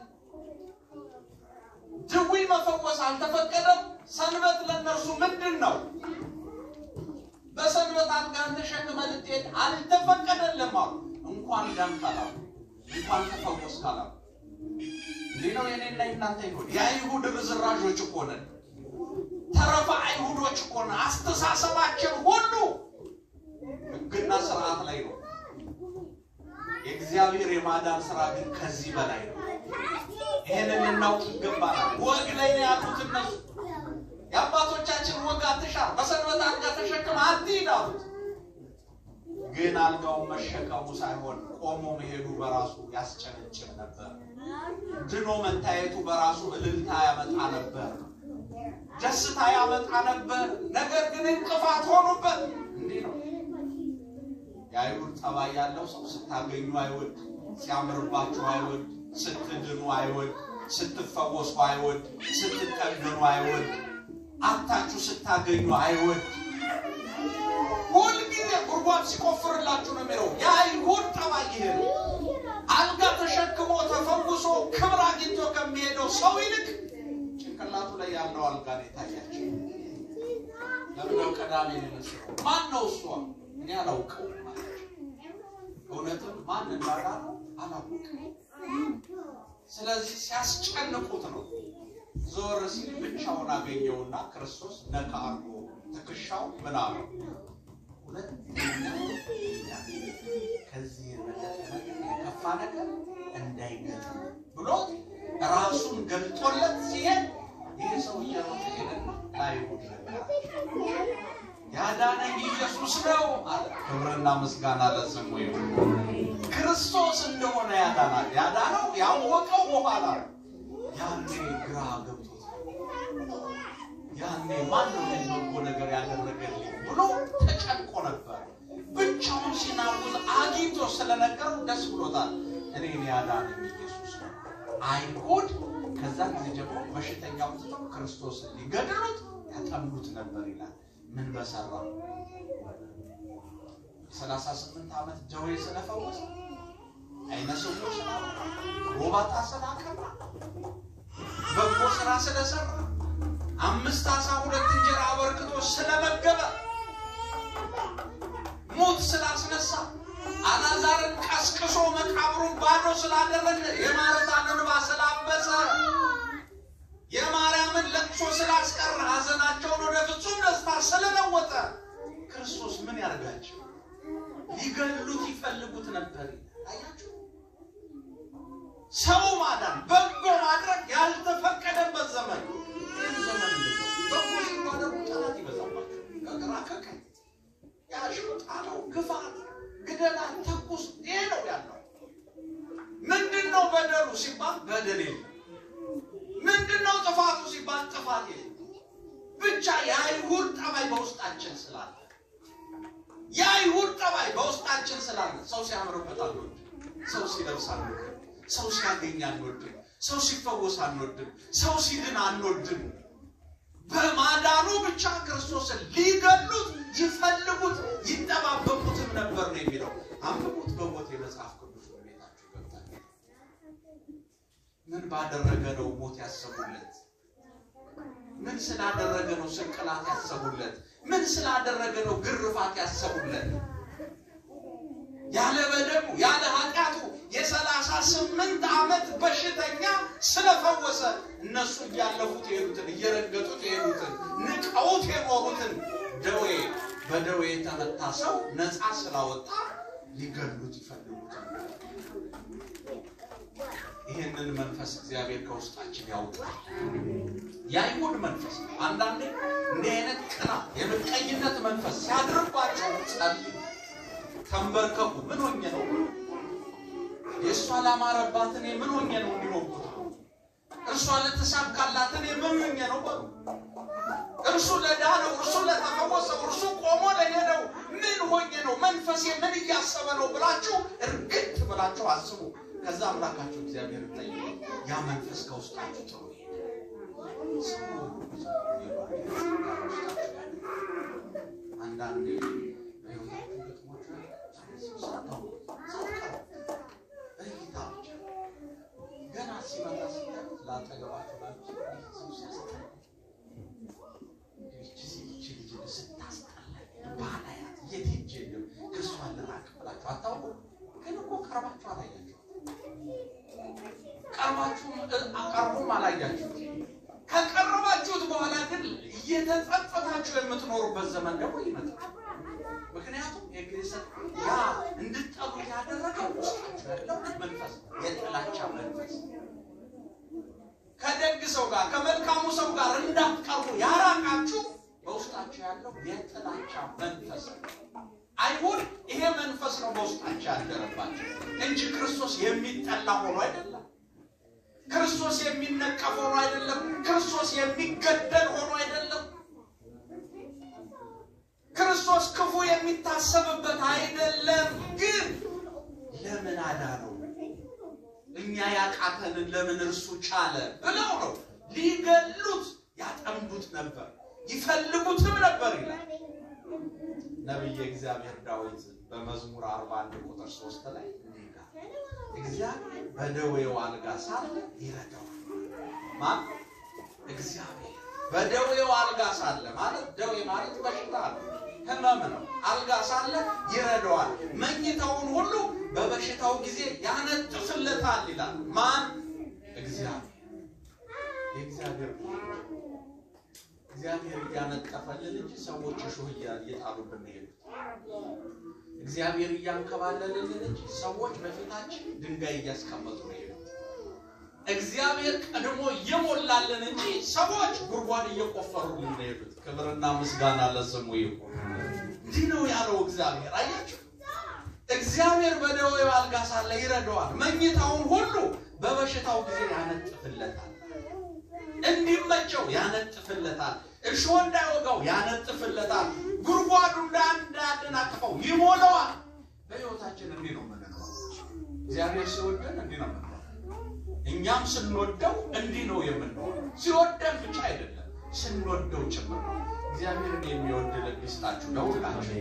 ድዊ መፈወስ አልተፈቀደም ሰንበት ለነርሱ ምንድነው በሰንበት አልጋን ተሸክመህ ልትሄድ አልተፈቀደልህም እንኳን ዳንካላው እንኳን ተፈወስካላው ሌላው የኔና እናንተ ይሁን የአይሁድ ርዝራዦች እኮ ነን ተረፈ አይሁዶች እኮ ነን አስተሳሰባችን ሁሉ ግና ስርዓት ላይ ነው የእግዚአብሔር የማዳን ስራ ግን ከዚህ በላይ ነው ይሄንን እናውቅ ይገባናል ወግ ላይ ነው ያሉት እነሱ የአባቶቻችን ወግ አትሻር በሰንበት አልጋ ተሸክመ አትሂዳሉ ግን አልጋው መሸከሙ ሳይሆን ቆሞ መሄዱ በራሱ ያስጨነጭም ነበር ድኖ መታየቱ በራሱ እልልታ ያመጣ ነበር ደስታ ያመጣ ነበር ነገር ግን እንቅፋት ሆኖበት እንዴ ነው ያይሁድ ጠባይ ያለው ሰው ስታገኙ አይወድ ሲያምርባችሁ አይወድ ስትድኑ አይወድ ስትፈወሱ አይወድ ስትጠገኑ አይወድ አታችሁ ስታገኙ አይወድ ሁልጊዜ ጉርጓድ ሲቆፍርላችሁ ነው የሚለው ያይሁድ ጠባይ ይሄ አልጋ ተሸክሞ ተፈውሶ ክብር አግኝቶ ከሚሄደው ሰው ይልቅ ጭንቅላቱ ላይ ያለው አልጋ ነው ታያችሁ ለምን ቀዳሚ ነው ማን ነው እሱ እኔ አላውቀው እውነትም ማን እንዳዳነው አላውቅም ስለዚህ ሲያስጨንቁት ነው ዞር ሲል ብቻውን አገኘውና ክርስቶስ ነካ አርጎ ተከሻው ምናምን ሁለተኛ ከዚህ የከፋ ነገር እንዳይገጥም ብሎ ራሱን ገልጦለት ሲሄድ ይሄ ሰው እየሮጠ ሄደና አይሁድ ያዳነኝ ኢየሱስ ነው አለ ክብርና ምስጋና ለስሙ ይሁን ክርስቶስ እንደሆነ ያዳነው ያወቀው በኋላ ያኔ ግራ ገብቶት ያኔ ማን ነው እንደሆነ ነገር ያደረገልኝ ብሎ ተጨንቆ ነበር ብቻውን ሲናውዝ አግኝቶ ስለነገረው ደስ ብሎታል እኔን ያዳነኝ ኢየሱስ ነው አይሁድ ከዛ ጊዜ ጀምሮ በሽተኛው ክርስቶስ ሊገድሉት ያጠምዱት ነበር ይላል ምን በሰራ 38 ዓመት ጀዌ ስለፈወሰ አይነ ስውር ስለሆነ ወባታ ስለአከራ በጎ ስራ ስለሰራ 5 ዓሣ 2 እንጀራ አበርክቶ ስለመገበ ሞት ስላስነሳ አላዛርን ቀስቅሶ መቃብሩን ባዶ ስላደረገ የማርታን እንባ ስላበሰ የማርያምን ለቅሶ ስላስቀረ ሐዘናቸውን ወደ ፍጹም ደስታ ስለለወጠ ክርስቶስ ምን ያርጋቸው ሊገሉት ይፈልጉት ነበር አያችሁ ሰው ማዳን በጎ ማድረግ ያልተፈቀደበት ዘመን ዘመን ነው በጎ ሲማደር ጠላት ይበዛባቸው ከራከከ ያሽጣለው ግፋት ግደላ ተኩስ ይሄ ነው ያለው ምንድነው በደሉ ሲባል በደል የለም ምንድነው ጥፋቱ ሲባል ጥፋት የለም ብቻ የአይሁድ ጠባይ በውስጣችን ስላለ የአይሁድ ጠባይ በውስጣችን ስላለ ሰው ሲያምርበት አንወድ ሰው ሲለብስ አንወድ ሰው ሲያገኝ አንወድ ሰው ሲፈወስ አንወድ ሰው ሲድን አንወድ በማዳኑ ብቻ ክርስቶስን ሊገሉት ይፈልጉት ይተባበቁትም ነበር ነው የሚለው አንብቡት በሞት የመጽሐፍ ቅዱስ በቤታችሁ ገብታችሁ ምን ባደረገ ነው ሞት ያሰቡለት ምን ስላደረገ ነው ስቅላት ያሰቡለት? ምን ስላደረገ ነው ግርፋት ያሰቡለት? ያለ በደሙ ያለ ኃጢአቱ የ38 ዓመት በሽተኛ ስለፈወሰ እነሱ ያለፉት የሄዱትን እየረገጡት የሄዱትን ንቀውት የኖሩትን ደዌ በደዌ የተመታ ሰው ነፃ ስላወጣ ሊገሉት ይፈልጉት። ይሄንን መንፈስ እግዚአብሔር ከውስጣችን ያውጣል። የአይሁድ መንፈስ አንዳንዴ እንዲህ አይነት ቅና የምቀኝነት መንፈስ ሲያድርባቸው ጸልዩ፣ ተንበርከኩ። ምን ሆኜ ነው የእሷ ላማረባትን ምን ሆኜ ነው እንዲሞኩት? እርሷ ለተሳካላትን ምን ሆኜ ነው በሉ። እርሱ ለዳነው፣ እርሱ ለተፈወሰው፣ እርሱ ቆሞ ለሄደው ምን ሆኜ ነው? መንፈሴ ምን እያሰበ ነው ብላችሁ እርግጥ ብላችሁ አስቡ። ከዛ አምላካችሁ እግዚአብሔር ጠይቁ። ያ መንፈስ ከውስጣችሁ ጥሩ አንዳንዴ ገና ሲመጣ ላጠገባችሁ ቀርቡም አላያችሁ። ከቀረባችሁት በኋላ ግን እየተጸጸታችሁ የምትኖሩበት ዘመን ደግሞ ይመጣል። ምክንያቱም የግሪሰት ያ እንድትጠሉ ያደረገው ውስጣችሁ ያለው መንፈስ የጥላቻ መንፈስ ከደግ ሰው ጋር ከመልካሙ ሰው ጋር እንዳትቀርቡ ያራቃችሁ በውስጣችሁ ያለው የጥላቻ መንፈስ። አይሁድ ይሄ መንፈስ ነው በውስጣቸው ያደረባቸው እንጂ ክርስቶስ የሚጠላ ሆኖ አይደለም። ክርስቶስ የሚነቀፍ ሆኖ አይደለም። ክርስቶስ የሚገደል ሆኖ አይደለም። ክርስቶስ ክፉ የሚታሰብበት አይደለም። ግን ለምን አዳነው? እኛ ያቃተንን ለምን እርሱ ቻለ ብለው ነው ሊገሉት ያጠምዱት ነበር፣ ይፈልጉትም ነበር ይላል ነብዩ እግዚአብሔር ዳዊት በመዝሙር 41 ቁጥር 3 ላይ እግዚአብሔር በደዌው አልጋ ሳለ ይረዳዋል። ማን? እግዚአብሔር በደዌው አልጋ ሳለ ማለት ደዌ ማለት በሽታ ነው፣ ህመም ነው። አልጋ ሳለ ይረዳዋል፣ መኝታውን ሁሉ በበሽታው ጊዜ ያነጥፍለታል ይላል። ማን? እግዚአብሔር። የእግዚአብሔር እግዚአብሔር ያነጠፈልን እንጂ ሰዎች እሾህ እየጣሉብን ነው። እግዚአብሔር ያንከባለልን እንጂ ሰዎች በፊታችን ድንጋይ እያስቀመጡ ነው። እግዚአብሔር ቀድሞ ይሞላልን እንጂ ሰዎች ጉድጓድ እየቆፈሩልን ነው። ክብርና ምስጋና ለስሙ ይሁን። እንዲህ ነው ያለው እግዚአብሔር። አያችሁ፣ እግዚአብሔር በደዌው አልጋ ሳለ ይረዳዋል፣ መኝታውን ሁሉ በበሽታው ጊዜ ያነጥፍለታል፣ እንዲመቸው ያነጥፍለታል፣ እሾህ እንዳይወጋው ያነጥፍለታል፣ ጉድጓዱ እንዳያደናቅፈው ይሞላዋል። በሕይወታችን እንዲህ ነው የምንኖረው። እግዚአብሔር ሲወደን እንዲህ ነው የምንኖረው። እኛም ስንወደው እንዲህ ነው የምንኖረው። ሲወደን ብቻ አይደለም ስንወደው ጭምር ነው። እግዚአብሔርን የሚወድ ልብ ይስጣችሁ ነው እላችሁ።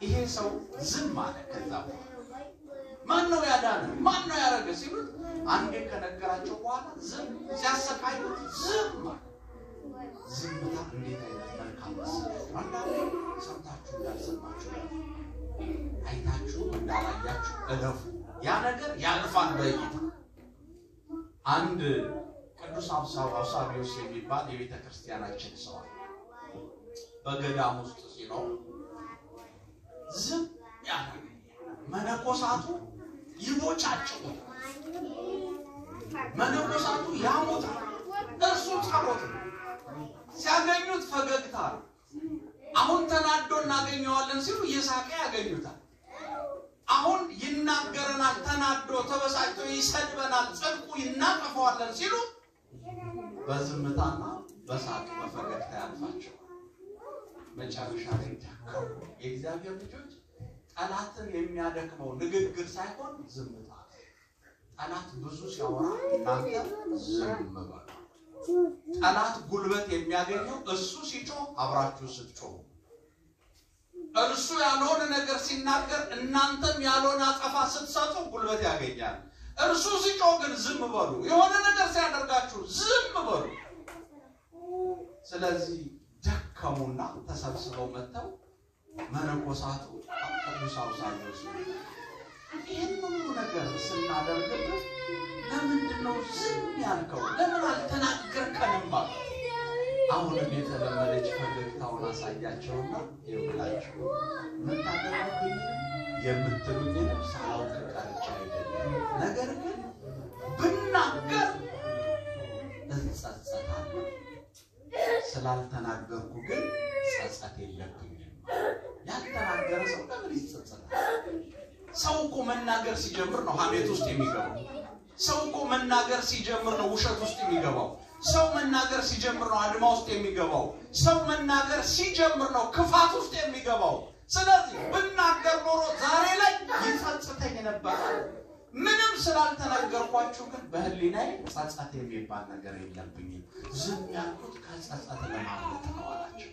ይሄ ሰው ዝም አለ። ከዛ ማን ነው ያዳነው? ማን ነው ያረገ ሲሉት አንዴ ከነገራቸው በኋላ ዝም ሲያሰቃዩት ዝም አለ። ዝምታ እንዴት አይነት መልካም መሰለኝ። አንዳንዴ ሰምታችሁ እንዳልሰማችሁ አይታችሁ እንዳላያችሁ እለፉ። ያ ነገር ያልፋል በእይታ። አንድ ቅዱስ አውሳቢዮስ የሚባል የቤተ ክርስቲያናችን ሰው በገዳም ውስጥ ሲኖር ዝም ያለ መነኮሳቱ ይቦጫጭቁት፣ መነኮሳቱ ያሞታል። እርሱ ጸሎት ሲያገኙት ፈገግታ ነው። አሁን ተናዶ እናገኘዋለን ሲሉ እየሳቀ ያገኙታል። አሁን ይናገረናል፣ ተናዶ ተበሳጭቶ ይሰድበናል፣ ጽድቁ ይናቀፈዋለን ሲሉ በዝምታና በሳቅ በፈገግታ ያልፋቸው። መጨረሻ ላይ ተከው የእግዚአብሔር ልጆች ጠላትን የሚያደክመው ንግግር ሳይሆን ዝምታ። ጠላት ብዙ ሲያወራ እናንተ ዝም በሉ። ጠላት ጉልበት የሚያገኘው እሱ ሲጮህ አብራችሁ ስትጮሁ፣ እርሱ ያልሆነ ነገር ሲናገር እናንተም ያልሆነ አጸፋ ስትሰጡ ጉልበት ያገኛል። እርሱ ሲጮህ ግን ዝም በሉ። የሆነ ነገር ሲያደርጋችሁ ዝም በሉ። ስለዚህ ደከሙና ተሰብስበው መጥተው መነኮሳቱ ቅዱስ አውሳብዮስ ይሄን ሁሉ ነገር ስናደርግበት ለምንድነው ዝም ያልከው? ለምን አልተናገርከንም? አሁንም የተለመደች ፈገግታውን አሳያቸውና ይብላችሁ ምን ታደርጉኝ የምትሉኝ ሳላውቅ ቀርቼ አይደለም፣ ነገር ግን ብናገር እንጸጸታለሁ። ስላልተናገርኩ ግን ጸጸት የለብኝም። ያልተናገረ ሰው ለምን ይጸጸታል? ሰው እኮ መናገር ሲጀምር ነው ሐሜት ውስጥ የሚገባው። ሰው እኮ መናገር ሲጀምር ነው ውሸት ውስጥ የሚገባው። ሰው መናገር ሲጀምር ነው አድማ ውስጥ የሚገባው። ሰው መናገር ሲጀምር ነው ክፋት ውስጥ የሚገባው። ስለዚህ ብናገር ኖሮ ዛሬ ላይ ይጸጽተኝ ነበር። ምንም ስላልተናገርኳችሁ ግን በህሊናዬ ጸጸት የሚባል ነገር የለብኝም። ዝም ያልኩት ከጸጸት ለማምለጥ ነው አላቸው።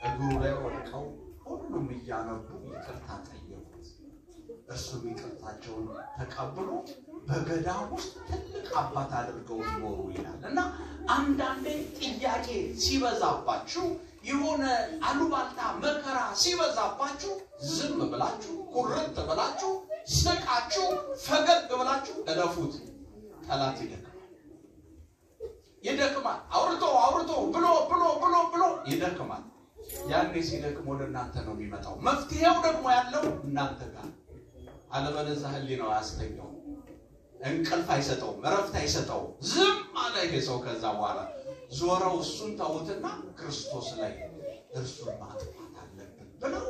እግሩ ላይ ወድቀው ሁሉም እያነቡ ይቅርታ ጠየቁት። እርሱም ይቅርታቸውን ተቀብሎ በገዳም ውስጥ ትልቅ አባት አድርገው ኖሩ ይላል። እና አንዳንዴ ጥያቄ ሲበዛባችሁ የሆነ አሉባልታ መከራ ሲበዛባችሁ ዝም ብላችሁ ኩርት ብላችሁ ስቃችሁ ፈገግ ብላችሁ እለፉት። ጠላት ይደክማል። አውርቶ ብሎ ይደክማል። ያኔ ሲደክም ወደ እናንተ ነው የሚመጣው። መፍትሄው ደግሞ ያለው እናንተ ጋር። አለበለዚያ ህሊናው ያስተኛው እንቅልፍ አይሰጠው፣ እረፍት አይሰጠው። ዝም አለ ይሄ ሰው። ከዛ በኋላ ዞረው እሱን ተውትና ክርስቶስ ላይ እርሱን ማጥፋት አለብን ብለው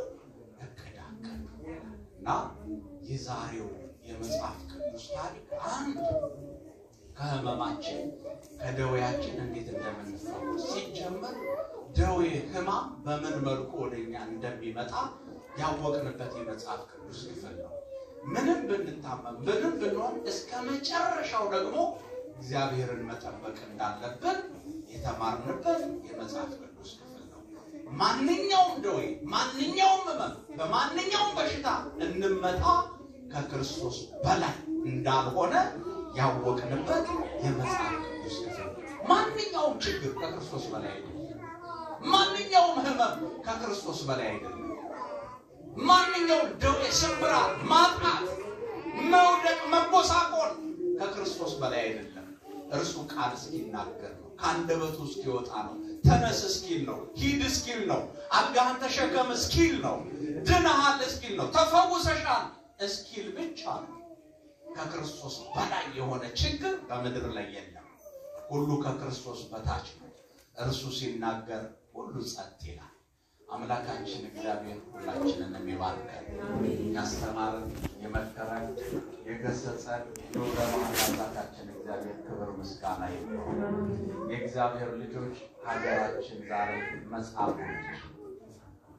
እከዳከሉና የዛሬው የመጽሐፍ ቅዱስ ታሪክ አንድ ከህመማችን ከደዌያችን እንዴት እንደምንፈወስ ሲጀመር ደዌ ህማም በምን መልኩ ወደኛ እንደሚመጣ ያወቅንበት የመጽሐፍ ቅዱስ ክፍል ነው። ምንም ብንታመም ምንም ብንሆን እስከ መጨረሻው ደግሞ እግዚአብሔርን መጠበቅ እንዳለብን የተማርንበት የመጽሐፍ ቅዱስ ክፍል ነው። ማንኛውም ደዌ ማንኛውም ህመም በማንኛውም በሽታ እንመጣ ከክርስቶስ በላይ እንዳልሆነ ያወቅንበት የመጽሐፍ ቅዱስ ክፍል ነው። ማንኛውም ችግር ከክርስቶስ በላይ አይደለም። ማንኛውም ህመም ከክርስቶስ በላይ አይደለም። ማንኛውም ደዌ ስብራት ማጣት መውደቅ መጎሳቆል ከክርስቶስ በላይ አይደለም። እርሱ ቃል እስኪናገር ነው፣ ከአንደበቱ እስኪወጣ ነው፣ ተነስ እስኪል ነው፣ ሂድ እስኪል ነው፣ አልጋህን ተሸከም እስኪል ነው፣ ድነሃል እስኪል ነው፣ ተፈውሰሻል እስኪል ብቻ ነው። ከክርስቶስ በላይ የሆነ ችግር በምድር ላይ የለም። ሁሉ ከክርስቶስ በታች ነው። እርሱ ሲናገር ሁሉ ጸጥ ይላል። አምላካችን እግዚአብሔር ሁላችንን የሚባርከን ያስተማረን የመከረን የገሰጸን የወደማ አምላካችን እግዚአብሔር ክብር ምስጋና ይሁን። የእግዚአብሔር ልጆች ሀገራችን ዛሬ መጻጉዕ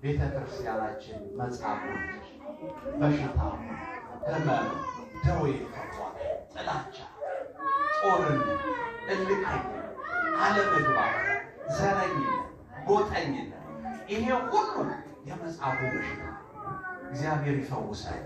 ቤተክርስቲያናችን መጻጉዕ በሽታ ህመም ደዌ ፈቷል። ጥላቻ ጦርነት እልከኝነት አለመግባባት ዘረኝነት ጎጠኝነት ይሄ ሁሉ የመጻጉዕ በሽታ እግዚአብሔር ይፈውሳል።